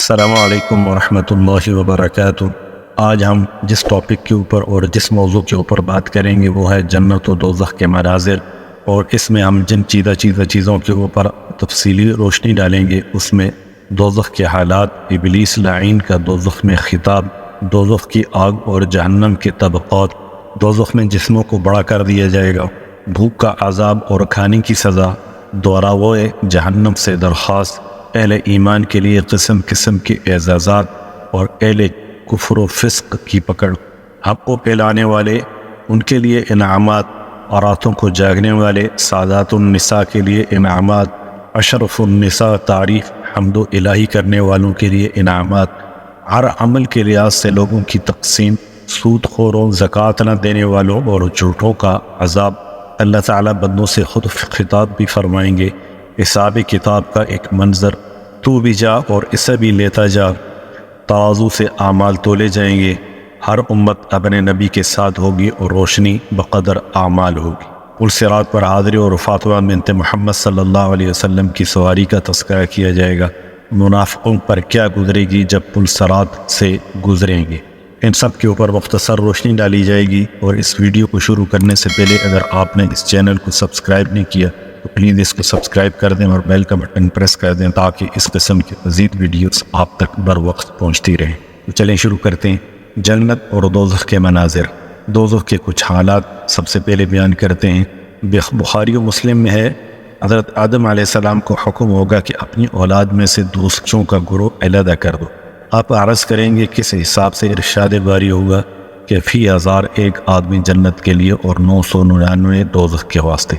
السلام علیکم ورحمۃ اللہ وبرکاتہ۔ آج ہم جس ٹاپک کے اوپر اور جس موضوع کے اوپر بات کریں گے وہ ہے جنت و دوزخ کے مناظر، اور اس میں ہم جن چیزوں کے اوپر تفصیلی روشنی ڈالیں گے اس میں دوزخ کے حالات، ابلیس لعین کا دوزخ میں خطاب، دوزخ کی آگ اور جہنم کے طبقات، دوزخ میں جسموں کو بڑا کر دیا جائے گا، بھوک کا عذاب اور کھانے کی سزا، دوراوئے جہنم سے درخواست، اہل ایمان کے لیے قسم قسم کے اعزازات اور اہل کفر و فسق کی پکڑ، حق کو پھیلانے والے ان کے لیے انعامات، اور راتوں کو جاگنے والے سادات النساء کے لیے انعامات، اشرف النساء تعریف حمد و الہی کرنے والوں کے لیے انعامات، ہر عمل کے لحاظ سے لوگوں کی تقسیم، سود خوروں، زکوٰۃ نہ دینے والوں اور جھوٹوں کا عذاب۔ اللہ تعالیٰ بندوں سے خود خطاب بھی فرمائیں گے، حساب کتاب کا ایک منظر، تو بھی جا اور اسے بھی لیتا جا، ترازو سے اعمال تولے جائیں گے، ہر امت اپنے نبی کے ساتھ ہوگی اور روشنی بقدر اعمال ہوگی۔ پل صراط پر حاضری اور فاطمہ بنت محمد صلی اللہ علیہ وسلم کی سواری کا تذکرہ کیا جائے گا، منافقوں پر کیا گزرے گی جب پل صراط سے گزریں گے، ان سب کے اوپر مختصر روشنی ڈالی جائے گی۔ اور اس ویڈیو کو شروع کرنے سے پہلے اگر آپ نے اس چینل کو سبسکرائب نہیں کیا تو پلیز اس کو سبسکرائب کر دیں اور بیل کا بٹن پریس کر دیں تاکہ اس قسم کی مزید ویڈیوز آپ تک بر وقت پہنچتی رہیں۔ تو چلیں شروع کرتے ہیں۔ جنت اور دوزخ کے مناظر، دوزخ کے کچھ حالات سب سے پہلے بیان کرتے ہیں۔ بخاری و مسلم میں ہے، حضرت آدم علیہ السلام کو حکم ہوگا کہ اپنی اولاد میں سے دوزخیوں کا گروہ علیحدہ کر دو۔ آپ عرض کریں گے کس حساب سے؟ ارشاد باری ہوگا کہ فی 1001 آدمی جنت کے لیے اور 999 دوزخ کے واسطے۔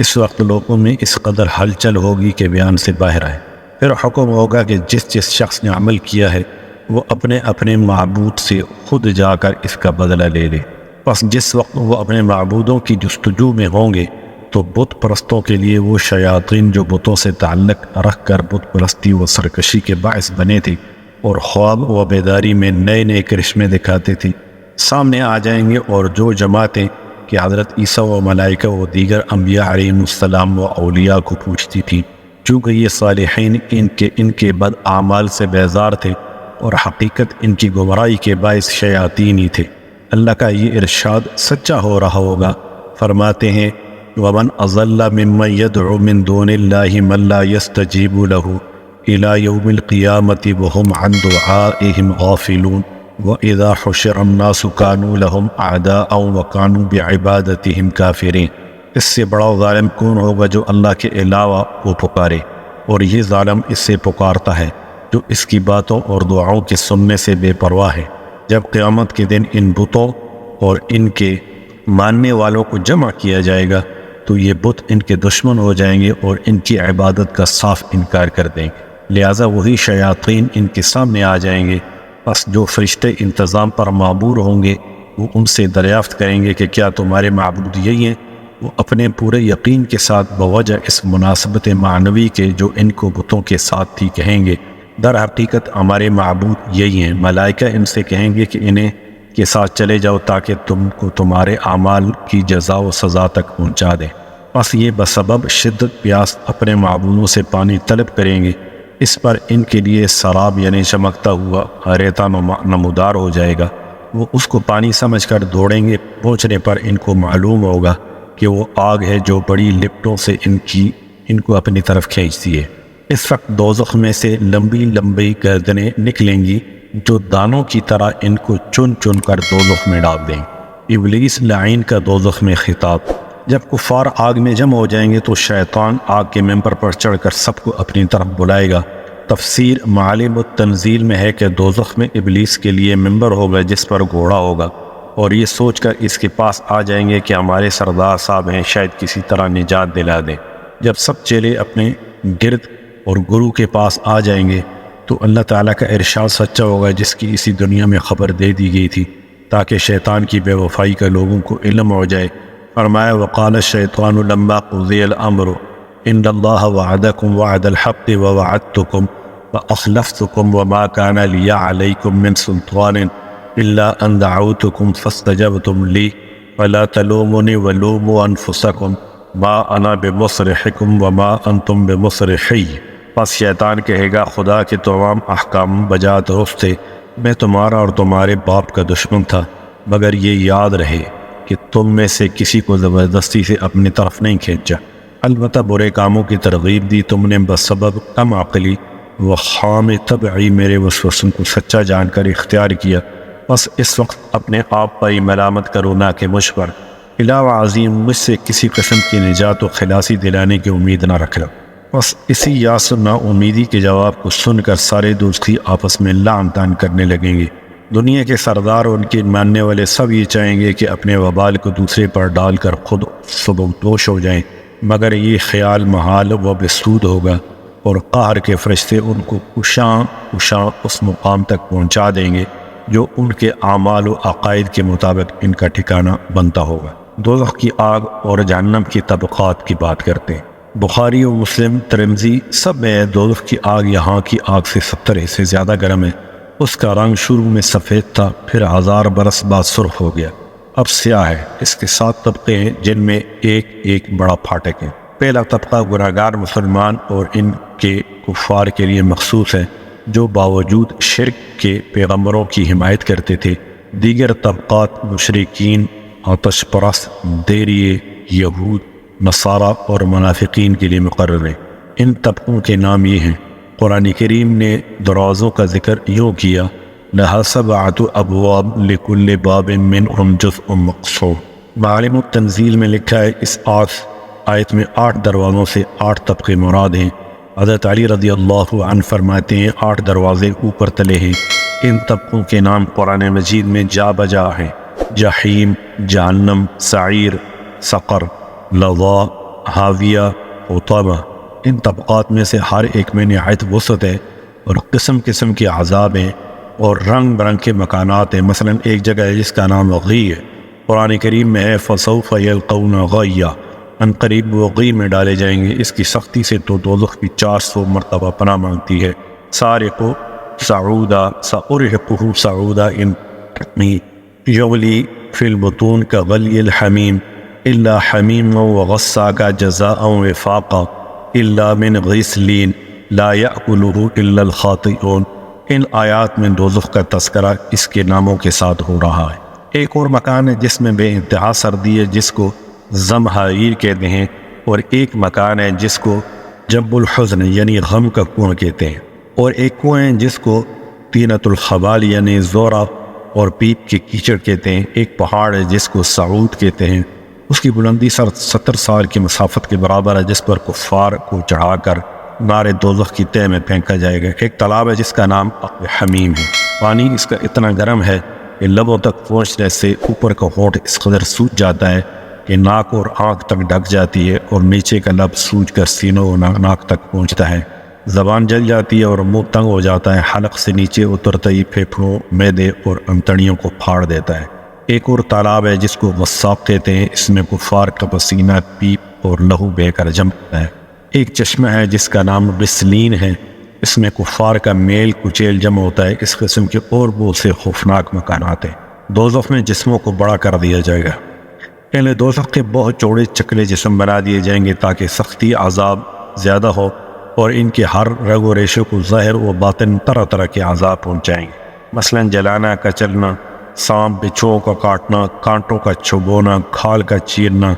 اس وقت لوگوں میں اس قدر ہلچل ہوگی کہ بیان سے باہر آئے۔ پھر حکم ہوگا کہ جس شخص نے عمل کیا ہے وہ اپنے اپنے معبود سے خود جا کر اس کا بدلہ لے لے۔ پس جس وقت وہ اپنے معبودوں کی جستجو میں ہوں گے تو بت پرستوں کے لیے وہ شیاطین جو بتوں سے تعلق رکھ کر بت پرستی و سرکشی کے باعث بنے تھے اور خواب و بیداری میں نئے نئے کرشمے دکھاتے تھے، سامنے آ جائیں گے، اور جو جماعتیں کہ حضرت عیسیٰ و ملائکہ و دیگر انبیاء علیہ السلام و اولیاء کو پوچھتی تھی، چونکہ یہ صالحین ان کے بد اعمال سے بیزار تھے اور حقیقت ان کی گمراہی کے باعث شیاطین ہی تھے۔ اللہ کا یہ ارشاد سچا ہو رہا ہوگا۔ فرماتے ہیں وَمَنْ أَضَلَّ مِمَّنْ يَدْعُو مِن دُونِ اللَّهِ مَن لَّا يَسْتَجِيبُ لَهُ إِلَى يَوْمِ الْقِيَامَةِ وَهُمْ عَن دُعَائِهِمْ غَافِلُونَ وَإِذَا حُشِرَ النَّاسُ كَانُوا لَهُمْ أَعْدَاءً وَكَانُوا بِعِبَادَتِهِمْ كَافِرِينَ۔ اس سے بڑا ظالم کون ہوگا جو اللہ کے علاوہ وہ پکارے، اور یہ ظالم اس سے پکارتا ہے جو اس کی باتوں اور دعاؤں کے سننے سے بے پرواہ ہے۔ جب قیامت کے دن ان بتوں اور ان کے ماننے والوں کو جمع کیا جائے گا تو یہ بت ان کے دشمن ہو جائیں گے اور ان کی عبادت کا صاف انکار کر دیں گے، لہٰذا وہی شیاطین ان کے سامنے آ جائیں گے۔ پس جو فرشتے انتظام پر معمور ہوں گے وہ ان سے دریافت کریں گے کہ کیا تمہارے معبود یہی ہیں؟ وہ اپنے پورے یقین کے ساتھ بوجہ اس مناسبت معنوی کے جو ان کو بتوں کے ساتھ تھی کہیں گے در حقیقت ہمارے معبود یہی ہیں۔ ملائکہ ان سے کہیں گے کہ انہیں کے ساتھ چلے جاؤ تاکہ تم کو تمہارے اعمال کی جزا و سزا تک پہنچا دیں۔ پس یہ بسبب شدت پیاس اپنے معبودوں سے پانی طلب کریں گے، اس پر ان کے لیے سراب یعنی چمکتا ہوا ریتا نمودار ہو جائے گا، وہ اس کو پانی سمجھ کر دوڑیں گے۔ پہنچنے پر ان کو معلوم ہوگا کہ وہ آگ ہے جو بڑی لپٹوں سے ان کو اپنی طرف کھینچتی ہے۔ اس وقت دوزخ میں سے لمبی لمبی گردنیں نکلیں گی جو دانوں کی طرح ان کو چن چن کر دوزخ میں ڈال دیں۔ ابلیس لعین کا دوزخ میں خطاب۔ جب کفار آگ میں جمع ہو جائیں گے تو شیطان آگ کے ممبر پر چڑھ کر سب کو اپنی طرف بلائے گا۔ تفسیر معالم التنزیل میں ہے کہ دوزخ میں ابلیس کے لیے ممبر ہوگا جس پر گھوڑا ہوگا، اور یہ سوچ کر اس کے پاس آ جائیں گے کہ ہمارے سردار صاحب ہیں، شاید کسی طرح نجات دلا دیں۔ جب سب چیلے اپنے گرد اور گرو کے پاس آ جائیں گے تو اللہ تعالیٰ کا ارشاد سچا ہوگا جس کی اسی دنیا میں خبر دے دی گئی تھی تاکہ شیطان کی بے وفائی کا لوگوں کو علم ہو جائے۔ فرمایا وقال الشیطان لما قضی الامر ان اللہ وعدکم وعد الحق ووعدتکم واخلفتکم وما كان لی علیکم من سلطان الا ان دعوتکم فاستجبتم لی فلا تلومونی ولوموا انفسکم ما انا بمصرخکم وما انتم بمصرخی پس شیطان کہے گا خدا کے تمام احکام بجا درست تھے، میں تمہارا اور تمہارے باپ کا دشمن تھا، مگر یہ یاد رہے کہ تم میں سے کسی کو زبردستی سے اپنی طرف نہیں کھینچا، البتہ برے کاموں کی ترغیب دی، تم نے بسبب کم عقلی و خام طبعی میرے وسوسوں کو سچا جان کر اختیار کیا، بس اس وقت اپنے آپ پر ہی ملامت کرو نہ کہ مجھ پر، علاوہ عظیم مجھ سے کسی قسم کی نجات و خلاصی دلانے کی امید نہ رکھنا۔ بس اسی یاس و نا امیدی کے جواب کو سن کر سارے دوستی آپس میں لعن طعن کرنے لگیں گے۔ دنیا کے سردار اور ان کے ماننے والے سب یہ چاہیں گے کہ اپنے وبال کو دوسرے پر ڈال کر خود سبکدوش ہو جائیں، مگر یہ خیال محال و بسود ہوگا، اور قہر کے فرشتے ان کو اشاں اس مقام تک پہنچا دیں گے جو ان کے اعمال و عقائد کے مطابق ان کا ٹھکانہ بنتا ہوگا۔ دوزخ کی آگ اور جہنم کی طبقات کی بات کرتے ہیں۔ بخاری و مسلم، ترمذی سب میں دوزخ کی آگ یہاں کی آگ سے 70 حصے زیادہ گرم ہے۔ اس کا رنگ شروع میں سفید تھا، پھر 1000 برس بعد سرخ ہو گیا، اب سیاہ ہے۔ اس کے 7 طبقے ہیں جن میں ایک بڑا پھاٹک ہے۔ پہلا طبقہ گناہگار مسلمان اور ان کے کفار کے لیے مخصوص ہے جو باوجود شرک کے پیغمبروں کی حمایت کرتے تھے۔ دیگر طبقات مشرکین، آتش پرست، دیریے، یہود، نصارہ اور منافقین کے لیے مقرر ہیں۔ ان طبقوں کے نام یہ ہیں۔ قرآن کریم نے دروازوں کا ذکر یوں کیا، لہا سبعۃ ابواب لکل باب منہم جزء مقسوم۔ معالم التنزیل میں لکھا ہے اس آیت میں 8 دروازوں سے 8 طبقے مراد ہیں۔ حضرت علی رضی اللہ عنہ فرماتے ہیں 8 دروازے اوپر تلے ہیں۔ ان طبقوں کے نام قرآن مجید میں جا بجا ہیں: جحیم، جہنم، سعیر، سقر، لظا، حاویہ، حطمہ۔ ان طبقات میں سے ہر ایک میں نہایت وسعت ہے اور قسم قسم کے عذاب ہیں اور رنگ برنگ کے مکانات ہیں۔ مثلا ایک جگہ ہے جس کا نام غی ہے، قرآن کریم میں ہے فسوف یلقون غیا، ان قریب وہ غی میں ڈالے جائیں گے۔ اس کی سختی سے تو دوزخ کی 400 مرتبہ پناہ مانگتی ہے۔ سارقو سعودا سأرهقه سعودا ان یغلی فی البطون کا غلی الحمیم الا حمیم وغساک جزاء وفاقا الا من غسلین لا یأکلہ الا الخاطئون۔ ان آیات میں دوزخ کا تذکرہ اس کے ناموں کے ساتھ ہو رہا ہے۔ ایک اور مکان ہے جس میں بے انتہا سردی ہے جس کو زمہریر کہتے ہیں، اور ایک مکان ہے جس کو جب الحزن یعنی غم کا کنواں کہتے ہیں، اور ایک کنواں ہے جس کو طینۃ الخبال یعنی زورا اور پیپ کے کیچڑ کہتے ہیں۔ ایک پہاڑ ہے جس کو سعود کہتے ہیں، اس کی بلندی 70 سال کی مسافت کے برابر ہے، جس پر کفار کو چڑھا کر نار دوزخ کی تہہ میں پھینکا جائے گا۔ ایک تالاب ہے جس کا نام حمیم ہے، پانی اس کا اتنا گرم ہے کہ لبوں تک پہنچنے سے اوپر کا ہونٹ اس قدر سوج جاتا ہے کہ ناک اور آنکھ تک ڈھک جاتی ہے، اور نیچے کا لب سوج کر سینوں اور ناک تک پہنچتا ہے۔ زبان جل جاتی ہے اور منہ تنگ ہو جاتا ہے، حلق سے نیچے اترتا ہی پھیپھڑوں، معدے اور انتڑیوں کو پھاڑ دیتا ہے۔ ایک اور تالاب ہے جس کو غساق کہتے ہیں، اس میں کفار کا پسینہ، پیپ اور لہو بہہ کر جمتا ہے۔ ایک چشمہ ہے جس کا نام غسلین ہے، اس میں کفار کا میل کچیل جمع ہوتا ہے۔ اس قسم کے اور بہت سے خوفناک مکانات ہیں۔ دوزخ میں جسموں کو بڑا کر دیا جائے گا۔ پہلے دوزخ کے بہت چوڑے چکلے جسم بنا دیے جائیں گے تاکہ سختی عذاب زیادہ ہو، اور ان کے ہر رگ و ریشے کو ظاہر و باطن طرح طرح کے عذاب پہنچائیں گے، مثلا جلانا، کچلنا، سانپ بچھوؤں کا کاٹنا، کانٹوں کا چبونا، کھال کا چیرنا،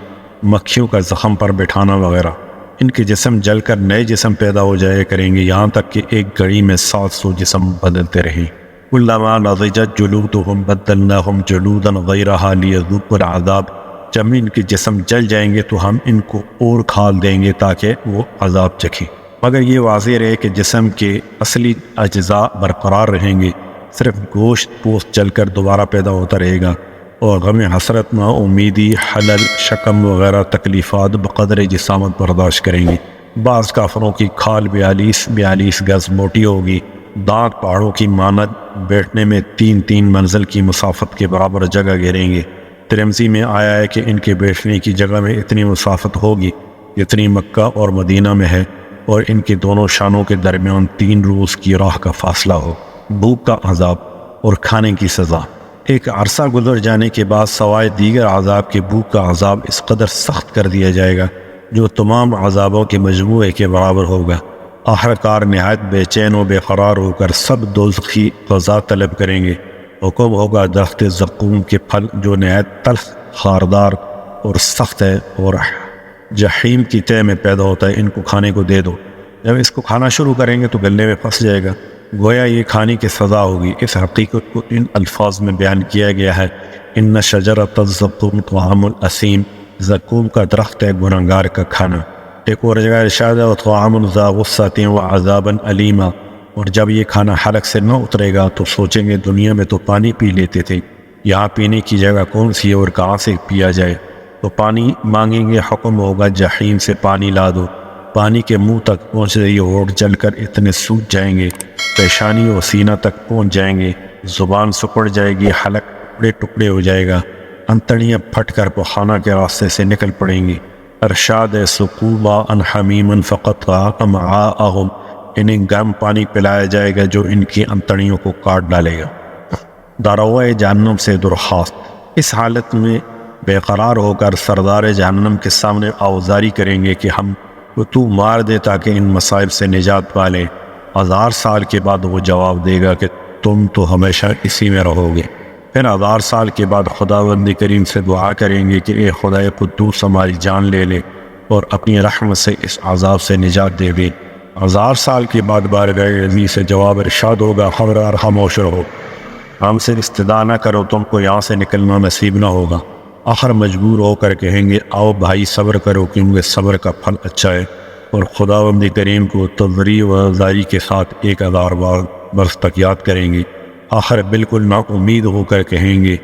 مکھیوں کا زخم پر بٹھانا وغیرہ۔ ان کے جسم جل کر نئے جسم پیدا ہو جایا کریں گے، یہاں تک کہ ایک گھڑی میں 700 جسم بدلتے رہیں۔ کلما نضجت جلودہم بدلناہم جلودا غیرہا لیذوقوا العذاب۔ جب ان کے جسم جل جائیں گے تو ہم ان کو اور کھال دیں گے تاکہ وہ عذاب چکھیں، مگر یہ واضح رہے کہ جسم کے اصلی اجزاء برقرار رہیں گے، صرف گوشت پوست جل کر دوبارہ پیدا ہوتا رہے گا، اور غم حسرت، نا امیدی، حلل، شکم وغیرہ تکلیفات بقدر جسامت برداشت کریں گے۔ بعض کافروں کی کھال 42 گز موٹی ہوگی، دانت پہاڑوں کی مانند، بیٹھنے میں 3 منزل کی مسافت کے برابر جگہ گھیریں گے۔ ترمذی میں آیا ہے کہ ان کے بیٹھنے کی جگہ میں اتنی مسافت ہوگی جتنی مکہ اور مدینہ میں ہے، اور ان کے دونوں شانوں کے درمیان 3 روز کی راہ کا فاصلہ ہو۔ بھوک کا عذاب اور کھانے کی سزا۔ ایک عرصہ گزر جانے کے بعد سوائے دیگر عذاب کے بھوک کا عذاب اس قدر سخت کر دیا جائے گا جو تمام عذابوں کے مجموعے کے برابر ہوگا۔ آخرکار نہایت بے چین و بے قرار ہو کر سب دوزخی غذا طلب کریں گے۔ حکم ہوگا درخت زقوم کے پھل جو نہایت تلخ، خاردار اور سخت ہے اور جحیم کی تہ میں پیدا ہوتا ہے، ان کو کھانے کو دے دو۔ جب اس کو کھانا شروع کریں گے تو گلے میں پھنس جائے گا، گویا یہ کھانے کی سزا ہوگی۔ اس حقیقت کو ان الفاظ میں بیان کیا گیا ہے، ان شجرۃ الزقوم طعام الاسیم، زقوم کا درخت ہے گنہگار کا کھانا۔ ایک اور جگہ ارشاد ہے وطعام ذا غصۃ وعذابا الیما، اور جب یہ کھانا حلق سے نہ اترے گا تو سوچیں گے دنیا میں تو پانی پی لیتے تھے، یہاں پینے کی جگہ کون سی ہے اور کہاں سے پیا جائے؟ تو پانی مانگیں گے، حکم ہوگا جحیم سے پانی لا دو۔ پانی کے منہ تک پہنچ رہی ہونٹ جل کر اتنے سوکھ جائیں گے، پیشانی و سینہ تک پہنچ جائیں گے، زبان سکڑ جائے گی، حلق ٹکڑے ٹکڑے ہو جائے گا، انتڑیاں پھٹ کر پخانہ کے راستے سے نکل پڑیں گی۔ ارشاد سقوا ماء حمیما فقطع امعاءهم، انہیں گرم پانی پلایا جائے گا جو ان کی انتڑیوں کو کاٹ ڈالے گا۔ داروغہ جہنم سے درخواست، اس حالت میں بے قرار ہو کر سردار جہنم کے سامنے آوزاری کریں گے کہ ہم کو تو مار دے تاکہ ان مصائب سے نجات پالے۔ 1000 سال کے بعد وہ جواب دے گا کہ تم تو ہمیشہ اسی میں رہو گے۔ پھر 1000 سال کے بعد خداوند کریم سے دعا کریں گے کہ اے خدائے قدوس ہماری جان لے لے اور اپنی رحمت سے اس عذاب سے نجات دے دے۔ 1000 سال کے بعد بارگاہ عزیز سے جواب ارشاد ہوگا خبردار خاموش رہو، ہم سے استدعا نہ کرو، تم کو یہاں سے نکلنا نصیب نہ ہوگا۔ آخر مجبور ہو کر کہیں گے آؤ بھائی صبر کرو کیونکہ صبر کا پھل اچھا ہے، اور خداوند کریم کو تضریع و زاری کے ساتھ 1000 برس تک یاد کریں گے۔ آخر بالکل نا امید ہو کر کہیں گے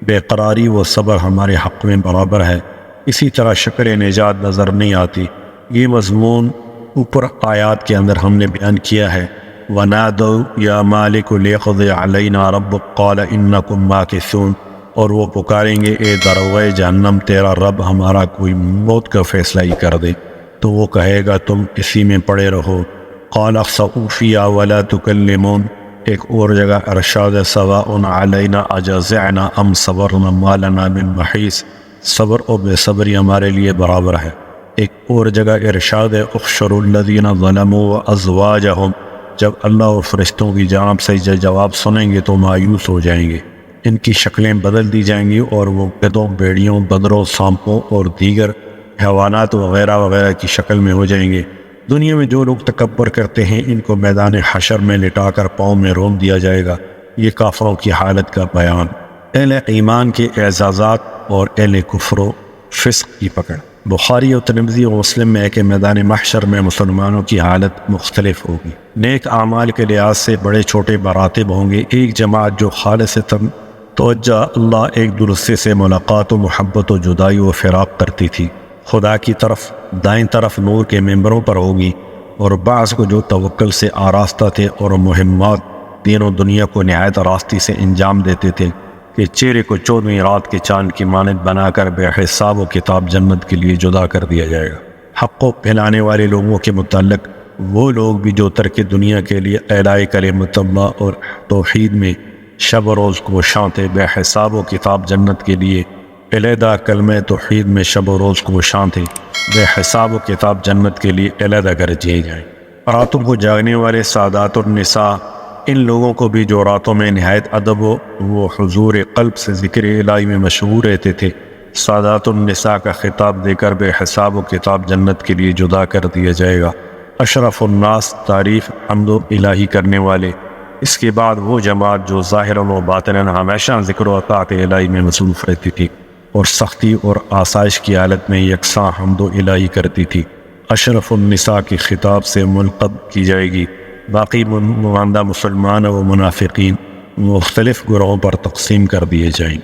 بے قراری و صبر ہمارے حق میں برابر ہے۔ اسی طرح شکر نجات نظر نہیں آتی۔ یہ مضمون اوپر آیات کے اندر ہم نے بیان کیا ہے۔ وَنَادَوْا يَا مَالِكُ لِيَقْضِيَ عَلَيْنَا رَبُّكَ قَالَ إِنَّكُمْ مَاكِثُونَ، اور وہ پکاریں گے اے داروغہ جہنم تیرا رب ہمارا کوئی موت کا فیصلہ ہی کر دے، تو وہ کہے گا تم اسی میں پڑے رہو۔ قَالَ اخْسَئُوا فِيهَا وَلَا تُكَلِّمُونَ، ایک اور جگہ ارشاد سواء علینا اجزعنا ام صبرنا ما لنا من محیص، صبر و بے صبری ہمارے لیے برابر ہے۔ ایک اور جگہ ارشاد اخشروا الذین ظلموا وازواجہم، جب اللہ اور فرشتوں کی جانب سے جواب سنیں گے تو مایوس ہو جائیں گے، ان کی شکلیں بدل دی جائیں گی اور وہ گدھوں، بیڑیوں، بندروں، سانپوں اور دیگر حیوانات وغیرہ وغیرہ کی شکل میں ہو جائیں گے۔ دنیا میں جو لوگ تکبر کرتے ہیں ان کو میدان حشر میں لٹا کر پاؤں میں روم دیا جائے گا۔ یہ کافروں کی حالت کا بیان۔ اہل ایمان کے اعزازات اور اہل کفر و فسق کی پکڑ۔ بخاری و ترمذی و مسلم میں ہے کہ میدان محشر میں مسلمانوں کی حالت مختلف ہوگی۔ نیک اعمال کے لحاظ سے بڑے چھوٹے مراتب ہوں گے۔ ایک جماعت جو خالصتاً توجہ اللہ ایک دوسرے سے ملاقات و محبت و جدائی و فراق کرتی تھی، خدا کی طرف دائیں طرف نور کے ممبروں پر ہوگی، اور بعض کو جو توکل سے آراستہ تھے اور مہمات دین و دنیا کو نہایت راستی سے انجام دیتے تھے کہ چہرے کو 14ویں رات کے چاند کی مانند بنا کر بے حساب و کتاب جنت کے لیے جدا کر دیا جائے گا۔ حق کو پھیلانے والے لوگوں کے متعلق وہ لوگ بھی جو ترک دنیا کے لیے اعلاء کلمۃ اللہ اور توحید میں شب و روز کوشاں تھے، بے حساب و کتاب جنت کے لیے علیحدہ کلمہ توحید میں شب و روز کوشاں تھے، بے حساب و کتاب جنت کے لیے علیحدہ کر دیے جائیں۔ راتوں کو جاگنے والے سادات النساء، ان لوگوں کو بھی جو راتوں میں نہایت ادب و حضور قلب سے ذکر الہی میں مشغول رہتے تھے، سادات النساء کا خطاب دے کر بے حساب و کتاب جنت کے لیے جدا کر دیا جائے گا۔ اشرف الناس، تعریف حمد و الہی کرنے والے۔ اس کے بعد وہ جماعت جو ظاہراً و باطناً ہمیشہ ذکر و اطاعت الہی میں مصروف رہتی تھی اور سختی اور آسائش کی حالت میں یکساں حمد و الہی کرتی تھی، اشرف النساء کی خطاب سے ملقب کی جائے گی۔ باقی ماندہ مسلمان و منافقین مختلف گروہوں پر تقسیم کر دیے جائیں۔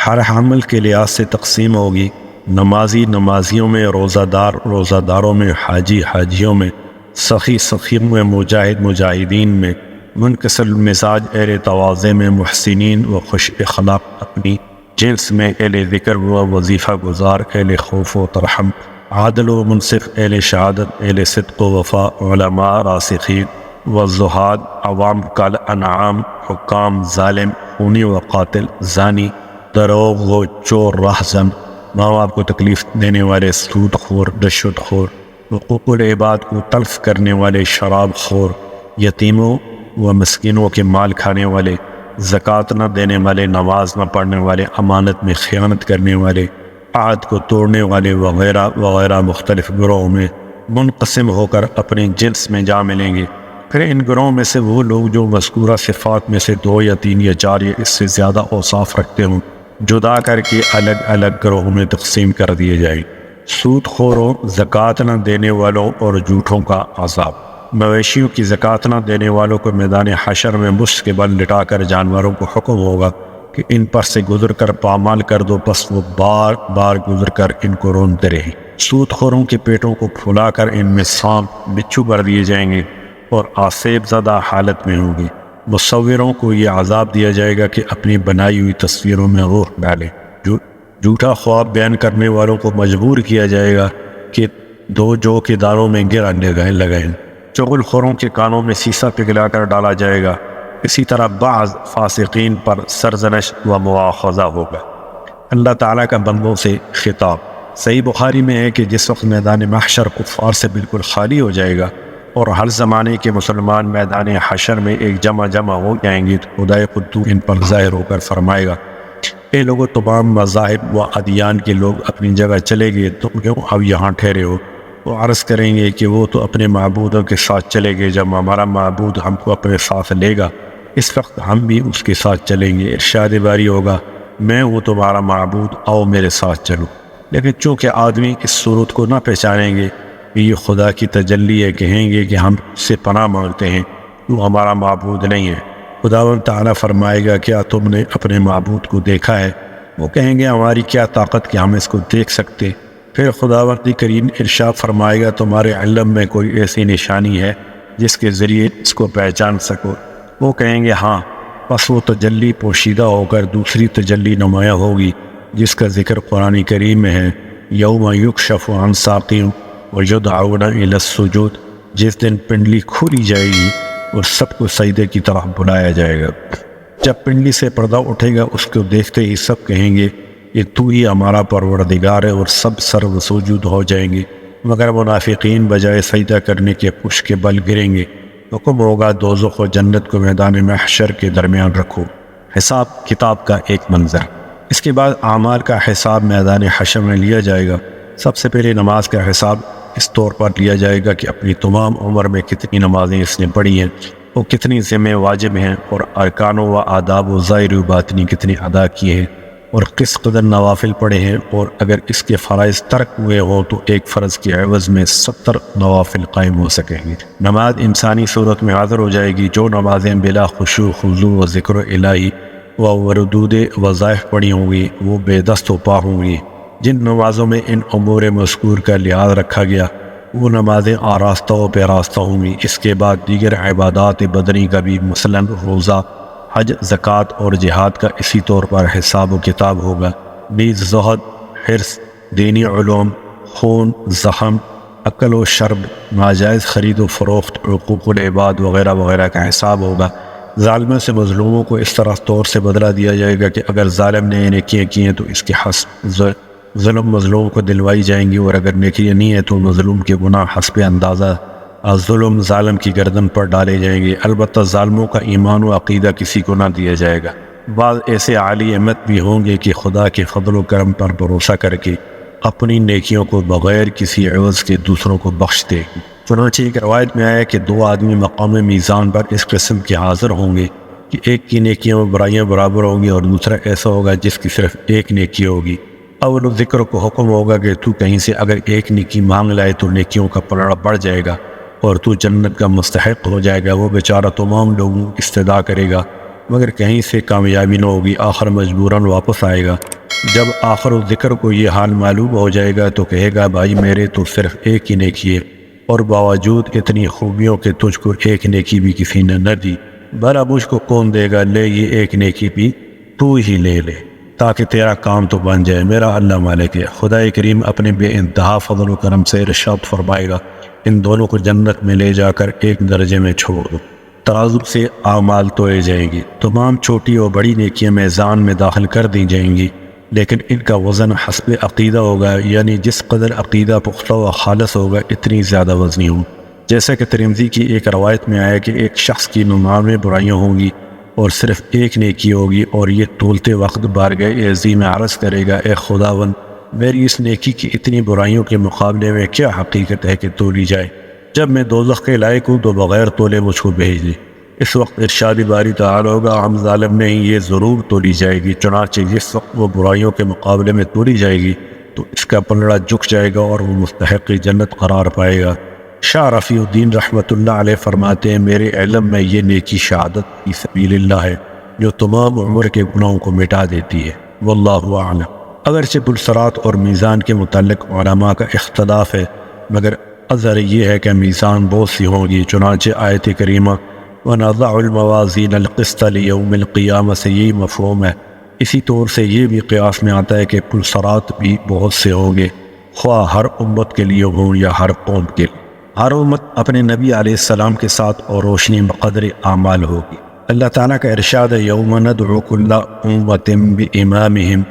ہر عمل کے لحاظ سے تقسیم ہوگی، نمازی نمازیوں میں، روزہ دار روزہ داروں میں، حاجی حاجیوں میں، سخی سخیوں میں، مجاہد مجاہدین میں، منکسر المزاج اہل تواضع میں، محسنین و خوش اخلاق اپنی جنس میں، اہل ذکر و وظیفہ گزار، اہل خوف و ترحم، عادل و منصف، اہل شہادت، اہل صدق و وفا، علماء راسخین و زہاد، عوام کال انعام، حکام، ظالم، خونی و قاتل، زانی، دروغ و چور، رہزن، ماں باپ کو تکلیف دینے والے، سود خور، رشوت خور، حقوق العباد کو تلف کرنے والے شراب خور، یتیموں و مسکینوں کے مال کھانے والے، زکوٰۃ نہ دینے والے، نماز نہ پڑھنے والے، امانت میں خیانت کرنے والے، عہد کو توڑنے والے وغیرہ وغیرہ مختلف گروہوں میں منقسم ہو کر اپنے جنس میں جا ملیں گے۔ پھر ان گروہوں میں سے وہ لوگ جو مذکورہ صفات میں سے 2 یا 3 یا 4 یا اس سے زیادہ اوصاف رکھتے ہوں، جدا کر کے الگ الگ گروہوں میں تقسیم کر دیے جائیں۔ سود خوروں، زکوٰۃ نہ دینے والوں اور جھوٹوں کا عذاب۔ مویشیوں کی زکوٰۃ نہ دینے والوں کو میدان حشر میں مشت کے بل لٹا کر جانوروں کو حکم ہوگا کہ ان پر سے گزر کر پامال کر دو، پس وہ بار بار گزر کر ان کو رونتے رہیں۔ سود خوروں کے پیٹوں کو پھلا کر ان میں سانپ بچھو بھر دیے جائیں گے اور آسیب زدہ حالت میں ہوں گے۔ مصوروں کو یہ عذاب دیا جائے گا کہ اپنی بنائی ہوئی تصویروں میں روح ڈالیں۔ جھوٹا خواب بیان کرنے والوں کو مجبور کیا جائے گا کہ 2 جو کے دانوں میں گرہ لگائیں۔ چغل خوروں کے کانوں میں سیسا پگھلا کر ڈالا جائے گا۔ اسی طرح بعض فاسقین پر سرزنش و مواخذہ ہوگا۔ اللہ تعالیٰ کا بندوں سے خطاب۔ صحیح بخاری میں ہے کہ جس وقت میدان محشر کفار سے بالکل خالی ہو جائے گا اور ہر زمانے کے مسلمان میدان حشر میں ایک جمع ہو جائیں گے، تو خدائے قدوس ان پر ظاہر ہو کر فرمائے گا، اے لوگوں، تمام مذاہب و ادیان کے لوگ اپنی جگہ چلے گئے، تم کیوں اب یہاں ٹھہرے ہو؟ وہ عرض کریں گے کہ وہ تو اپنے معبودوں کے ساتھ چلے گئے، جب ہمارا معبود ہم کو اپنے ساتھ لے گا اس وقت ہم بھی اس کے ساتھ چلیں گے۔ ارشاد باری ہوگا، میں ہوں تمہارا معبود، آؤ میرے ساتھ چلو۔ لیکن چونکہ آدمی اس صورت کو نہ پہچانیں گے کہ یہ خدا کی تجلی ہے، کہیں گے کہ ہم سے پناہ مانگتے ہیں، تو ہمارا معبود نہیں ہے۔ خداوند تعالیٰ فرمائے گا، کیا تم نے اپنے معبود کو دیکھا ہے؟ وہ کہیں گے، ہماری کیا طاقت کہ ہم اس کو دیکھ سکتے۔ پھر خداوند کریم ارشاد فرمائے گا، تمہارے علم میں کوئی ایسی نشانی ہے جس کے ذریعے اس کو پہچان سکو؟ وہ کہیں گے، ہاں۔ پس وہ تجلی پوشیدہ ہو کر دوسری تجلی نمایاں ہوگی جس کا ذکر قرآن کریم میں ہے، یوم یکشف عن ساق ویدعون الی السجود، جس دن پنڈلی کھولی جائے گی اور سب کو سجدے کی طرف بلایا جائے گا۔ جب پنڈلی سے پردہ اٹھے گا، اس کو دیکھتے ہی سب کہیں گے، یہ تو ہی ہمارا پروردگار ہے، اور سب سر و سجود ہو جائیں گے، مگر منافقین بجائے سجدہ کرنے کے پشت کے بل گریں گے۔ حکم ہوگا، دوزخ و جنت کو میدان محشر کے درمیان رکھو۔ حساب کتاب کا ایک منظر۔ اس کے بعد اعمال کا حساب میدان حشر میں لیا جائے گا۔ سب سے پہلے نماز کا حساب اس طور پر لیا جائے گا کہ اپنی تمام عمر میں کتنی نمازیں اس نے پڑھی ہیں، وہ کتنی ذمہ واجب ہیں، اور ارکان و آداب و ظاہر و باطنی کتنی ادا کیے ہیں، اور کس قدر نوافل پڑھے ہیں، اور اگر اس کے فرائض ترک ہوئے ہوں تو ایک فرض کے عوض میں 70 نوافل قائم ہو سکیں گے۔ نماز انسانی صورت میں حاضر ہو جائے گی۔ جو نمازیں بلا خشوع خضوع و ذکر الہی و ردود وظائف پڑھی ہوں گی وہ بے دست و پا ہوں گی۔ جن نمازوں میں ان امور مذکور کا لحاظ رکھا گیا وہ نمازیں آراستہ و پیراستہ ہوں گی۔ اس کے بعد دیگر عبادات بدنی کا بھی، مثلاً روزہ، حج، زکوٰۃ اور جہاد کا اسی طور پر حساب و کتاب ہوگا۔ نیز زہد، حرص، دینی علوم، خون، زخم، عقل و شرب، ناجائز خرید و فروخت، حقوق العباد وغیرہ وغیرہ کا حساب ہوگا۔ ظالموں سے مظلوموں کو اس طرح طور سے بدلہ دیا جائے گا کہ اگر ظالم نے نیکیاں کی ہیں تو اس کے حسب ظلم مظلوم کو دلوائی جائیں گی، اور اگر نیکیاں نہیں ہیں تو مظلوم کے گناہ حسب اندازہ ظلم ظالم کی گردن پر ڈالے جائیں گے۔ البتہ ظالموں کا ایمان و عقیدہ کسی کو نہ دیا جائے گا۔ بعض ایسے عالی ہمت بھی ہوں گے کہ خدا کے فضل و کرم پر بھروسہ کر کے اپنی نیکیوں کو بغیر کسی عوض کے دوسروں کو بخش دے گی۔ چنانچہ ایک روایت میں آیا کہ 2 آدمی مقام میزان پر اس قسم کے حاضر ہوں گے کہ ایک کی نیکیاں و برائیاں برابر ہوں گی، اور دوسرا ایسا ہوگا جس کی صرف ایک نیکی ہوگی۔ اول ذکر کو حکم ہوگا کہ تو کہیں سے اگر ایک نیکی مانگ لائے تو نیکیوں کا پلڑا بڑھ جائے گا اور تو جنت کا مستحق ہو جائے گا۔ وہ بیچارہ تمام لوگوں کی استدعا کرے گا مگر کہیں سے کامیابی نہ ہوگی، آخر مجبوراً واپس آئے گا۔ جب آخر الذکر کو یہ حال معلوم ہو جائے گا تو کہے گا، بھائی میرے تو صرف ایک ہی نیکی ہے، اور باوجود اتنی خوبیوں کے تجھ کو ایک نیکی بھی کسی نے نہ دی، بھلا مجھ کو کون دے گا؟ لے، یہ ایک نیکی بھی تو ہی لے لے تاکہ تیرا کام تو بن جائے۔ میرا اللہ مالک ہے۔ خدا کریم اپنے بے انتہا فضل و کرم سے ارشاد فرمائے گا، ان دونوں کو جنت میں لے جا کر ایک درجے میں چھوڑ دو۔ ترازو سے اعمال توئے جائیں گی، تمام چھوٹی اور بڑی نیکیاں میزان میں داخل کر دی جائیں گی، لیکن ان کا وزن حسب عقیدہ ہوگا، یعنی جس قدر عقیدہ پختہ و خالص ہوگا اتنی زیادہ وزنی ہوں۔ جیسا کہ ترمذی کی ایک روایت میں آیا کہ ایک شخص کی 99 برائیاں ہوں گی اور صرف ایک نیکی ہوگی، اور یہ تولتے وقت بارگاہ عزیز میں عرض کرے گا، اے خداوند میری اس نیکی کی اتنی برائیوں کے مقابلے میں کیا حقیقت ہے کہ تولی جائے؟ جب میں دوزخ کے لائق ہوں تو بغیر تولے مجھ کو بھیج دے۔ اس وقت ارشاد باری تعالی ہوگا، ہم ظالم نہیں، یہ ضرور تولی جائے گی۔ چنانچہ جس وقت وہ برائیوں کے مقابلے میں تولی جائے گی تو اس کا پلڑا جھک جائے گا اور وہ مستحق جنت قرار پائے گا۔ شاہ رفیع الدین رحمۃ اللہ علیہ فرماتے ہیں، میرے علم میں یہ نیکی شہادت فی سبیل اللہ ہے جو تمام عمر کے گناہوں کو مٹا دیتی ہے۔ واللہ اعلم۔ اگرچہ پلصراط اور میزان کے متعلق علماء کا اختلاف ہے، مگر اظہر یہ ہے کہ میزان بہت سی ہوں گی۔ چنانچہ آیت کریمہ وَنَضَعُ الْمَوَازِينَ الْقِسْطَ لِيَوْمِ الْقِيَامَةِ سے یہی مفہوم ہے۔ اسی طور سے یہ بھی قیاس میں آتا ہے کہ پلصراط بھی بہت سے ہوں گے، خواہ ہر امت کے لیے ہوں یا ہر قوم کے لیے۔ ہر امت اپنے نبی علیہ السلام کے ساتھ اور روشنی بقدر اعمال ہوگی۔ اللہ تعالیٰ کا ارشاد ہے، یوم ندعو کل امۃ بامامہم،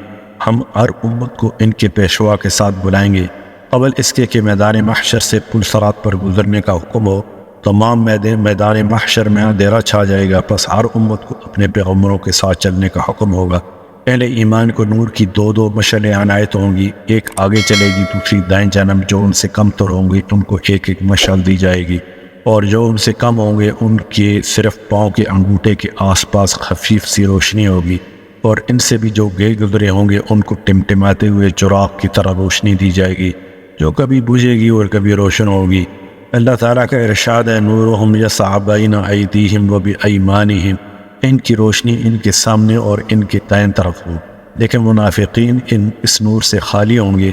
ہم ہر امت کو ان کے پیشوا کے ساتھ بلائیں گے قبل اس کے کہ میدان محشر سے پلصراط پر گزرنے کا حکم ہو۔ تمام میدان محشر میں اندھیرا چھا جائے گا، پس ہر امت کو اپنے پیغمبروں کے ساتھ چلنے کا حکم ہوگا۔ اہل ایمان کو نور کی دو مشعلیں عنایت ہوں گی، ایک آگے چلے گی، دوسری دائیں جانب۔ جو ان سے کم تر ہوں گی ان کو ایک ایک مشعل دی جائے گی، اور جو ان سے کم ہوں گے ان کے صرف پاؤں کے انگوٹھے کے آس پاس خفیف سی روشنی ہوگی، اور ان سے بھی جو گزرے ہوں گے ان کو ٹمٹماتے ہوئے چراغ کی طرح روشنی دی جائے گی، جو کبھی بجھے گی اور کبھی روشن ہوگی۔ اللہ تعالیٰ کا ارشاد ہے، نورہم یسعی بین ایدیہم وبایمانہم، ان کی روشنی ان کے سامنے اور ان کے دائیں طرف ہو۔ لیکن منافقین اس نور سے خالی ہوں گے،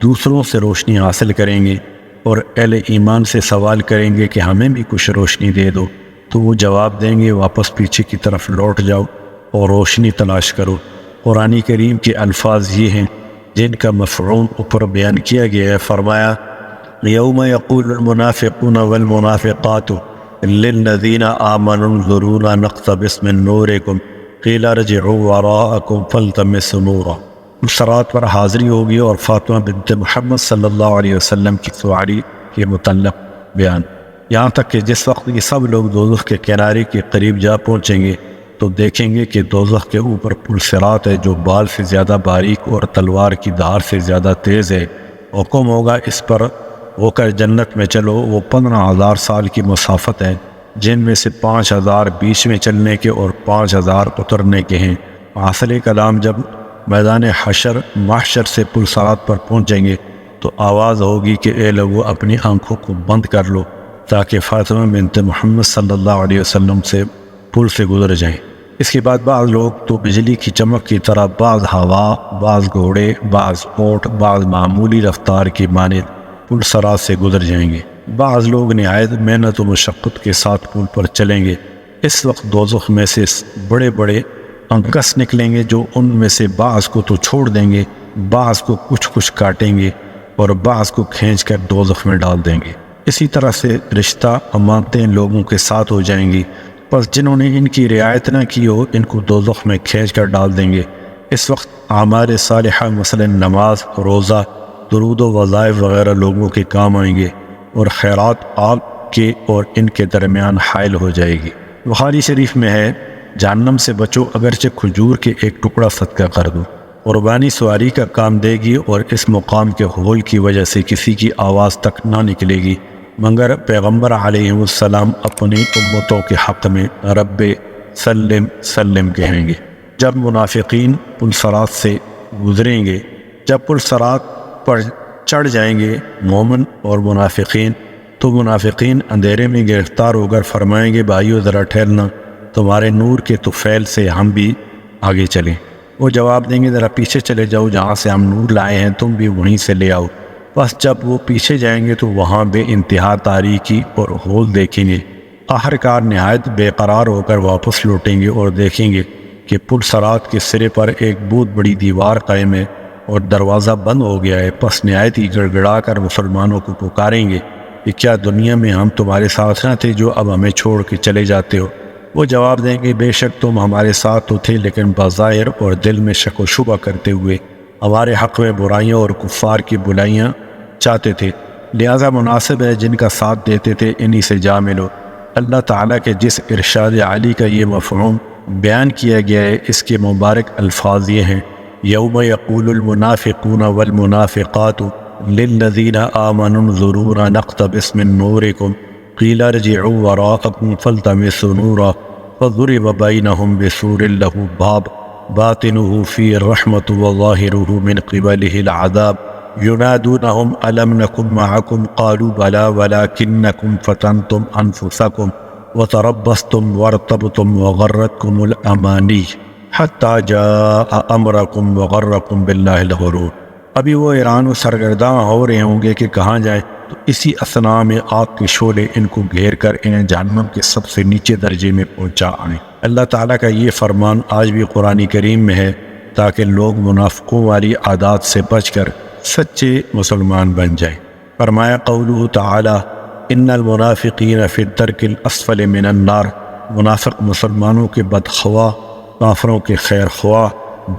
دوسروں سے روشنی حاصل کریں گے اور اہل ایمان سے سوال کریں گے کہ ہمیں بھی کچھ روشنی دے دو، تو وہ جواب دیں گے، واپس پیچھے کی طرف لوٹ جاؤ اور روشنی تلاش کرو۔ قرآن کریم کے الفاظ یہ ہیں جن کا مفعول اوپر بیان کیا گیا ہے۔ فرمایا، یوم یقول المنافقون والمنافقات للذین آمنوا انظرونا نقتبس من نورکم قیل ارجعوا وراءکم فالتمسوا نورا۔ پلصراط پر حاضری ہوگی اور فاطمہ بنت محمد صلی اللہ علیہ وسلم کی سواری کے متعلق بیان، یہاں تک کہ جس وقت یہ سب لوگ دوزخ کے کنارے کے قریب جا پہنچیں گے تو دیکھیں گے کہ دوزخ کے اوپر پلصراط ہے جو بال سے زیادہ باریک اور تلوار کی دھار سے زیادہ تیز ہے۔ حکم ہوگا اس پر ہو کر جنت میں چلو۔ وہ 15,000 سال کی مسافت ہے، جن میں سے 5,000 بیچ میں چلنے کے اور 5,000 اترنے کے ہیں۔ حاصل کلام، جب میدان محشر سے پلصراط پر پہنچیں گے تو آواز ہوگی کہ اے لوگو اپنی آنکھوں کو بند کر لو تاکہ فاطمہ بنت محمد صلی اللہ علیہ وسلم سے پل سے گزر جائیں۔ اس کے بعد بعض لوگ تو بجلی کی چمک کی طرح، بعض ہوا، بعض گھوڑے، بعض اونٹ، بعض معمولی رفتار کی مانند پلصراط سے گزر جائیں گے۔ بعض لوگ نہایت محنت و مشقت کے ساتھ پل پر چلیں گے۔ اس وقت دوزخ میں سے بڑے بڑے انکس نکلیں گے، جو ان میں سے بعض کو تو چھوڑ دیں گے، بعض کو کچھ کاٹیں گے اور بعض کو کھینچ کر دوزخ میں ڈال دیں گے۔ اسی طرح سے رشتہ امانتیں لوگوں کے ساتھ ہو جائیں گی، پس جنہوں نے ان کی رعایت نہ کی ہو ان کو دوزخ میں کھینچ کر ڈال دیں گے۔ اس وقت اعمال صالحہ مثلا نماز، روزہ، درود و وظائف وغیرہ لوگوں کے کام آئیں گے، اور خیرات آپ کے اور ان کے درمیان حائل ہو جائے گی۔ بخاری شریف میں ہے، جہنم سے بچو اگرچہ کھجور کے ایک ٹکڑا صدقہ کر دو، قربانی سواری کا کام دے گی، اور اس مقام کے حول کی وجہ سے کسی کی آواز تک نہ نکلے گی مگر پیغمبر علیہ السلام اپنی امتوں کے حق میں رب سلم سلم کہیں گے۔ جب منافقین پلصراط سے گزریں گے، جب پلصراط پر چڑھ جائیں گے مومن اور منافقین، تو منافقین اندھیرے میں گرفتار ہو کر فرمائیں گے، بھائیو ذرا ٹھہرنا، تمہارے نور کے طفیل سے ہم بھی آگے چلیں۔ وہ جواب دیں گے، ذرا پیچھے چلے جاؤ، جہاں سے ہم نور لائے ہیں تم بھی وہیں سے لے آؤ۔ بس جب وہ پیچھے جائیں گے تو وہاں بے انتہا تاریکی اور ہول دیکھیں گے۔ آخرکار نہایت بے قرار ہو کر واپس لوٹیں گے اور دیکھیں گے کہ پلصراط کے سرے پر ایک بہت بڑی دیوار قائم ہے اور دروازہ بند ہو گیا ہے۔ پس نہایت ہی گڑ گڑا کر مسلمانوں کو پکاریں گے کہ کیا دنیا میں ہم تمہارے ساتھ نہ تھے جو اب ہمیں چھوڑ کے چلے جاتے ہو؟ وہ جواب دیں گے، بے شک تم ہمارے ساتھ تو تھے، لیکن بظاہر اور دل میں شک و شبہ کرتے ہوئے ہمارے حق میں برائیاں اور کفار کی بلائیاں چاہتے تھے، لہذا مناسب ہے جن کا ساتھ دیتے تھے انہی سے جا ملو۔ اللہ تعالیٰ کے جس ارشاد عالی کا یہ مفہوم بیان کیا گیا ہے، اس کے مبارک الفاظ یہ ہیں: یوم یقول المنافقون والمنافقات للذین آمنوا انظرونا نقتبس من نورکم قیل ارجعوا وراءکم فالتمسوا نورا فضرب بینہم بسور لہ باب باطنہ فیہ الرحمۃ وظاہرہ من قبلہ العذاب ینادونہم الم نکن معکم قالوا بلی ولکنکم فتنتم انفسکم وتربصتم وارتبتم وغرتکم الامانی حتی جاء امرکم وغرکم باللہ الغرور۔ ابھی وہ ایران و سرگرداں ہو رہے ہوں گے کہ کہاں جائیں، تو اسی اثناء میں آگ کے شعلے ان کو گھیر کر انہیں جہنم کے سب سے نیچے درجے میں پہنچا آئیں۔ اللہ تعالیٰ کا یہ فرمان آج بھی قرآن کریم میں ہے تاکہ لوگ منافقوں والی عادات سے بچ کر سچے مسلمان بن جائیں۔ فرمایا قولہ تعالیٰ ان المنافقین فی الدرک الاسفل من النار، منافق مسلمانوں کے بدخواہ، کافروں کے خیر خواہ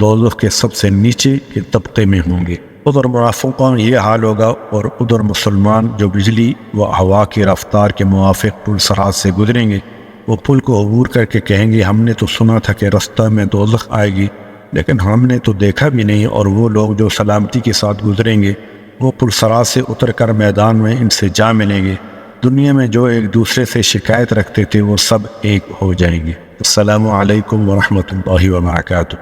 دوزخ کے سب سے نیچے کے طبقے میں ہوں گے۔ ادھر منافقوں کا یہ حال ہوگا اور ادھر مسلمان جو بجلی و ہوا کی رفتار کے موافق پل صراط سے گزریں گے، وہ پل کو عبور کر کے کہیں گے ہم نے تو سنا تھا کہ رستہ میں دوزخ آئے گی، لیکن ہم نے تو دیکھا بھی نہیں۔ اور وہ لوگ جو سلامتی کے ساتھ گزریں گے وہ پل صراط سے اتر کر میدان میں ان سے جا ملیں گے۔ دنیا میں جو ایک دوسرے سے شکایت رکھتے تھے وہ سب ایک ہو جائیں گے۔ السلام علیکم ورحمۃ اللہ وبرکاتہ۔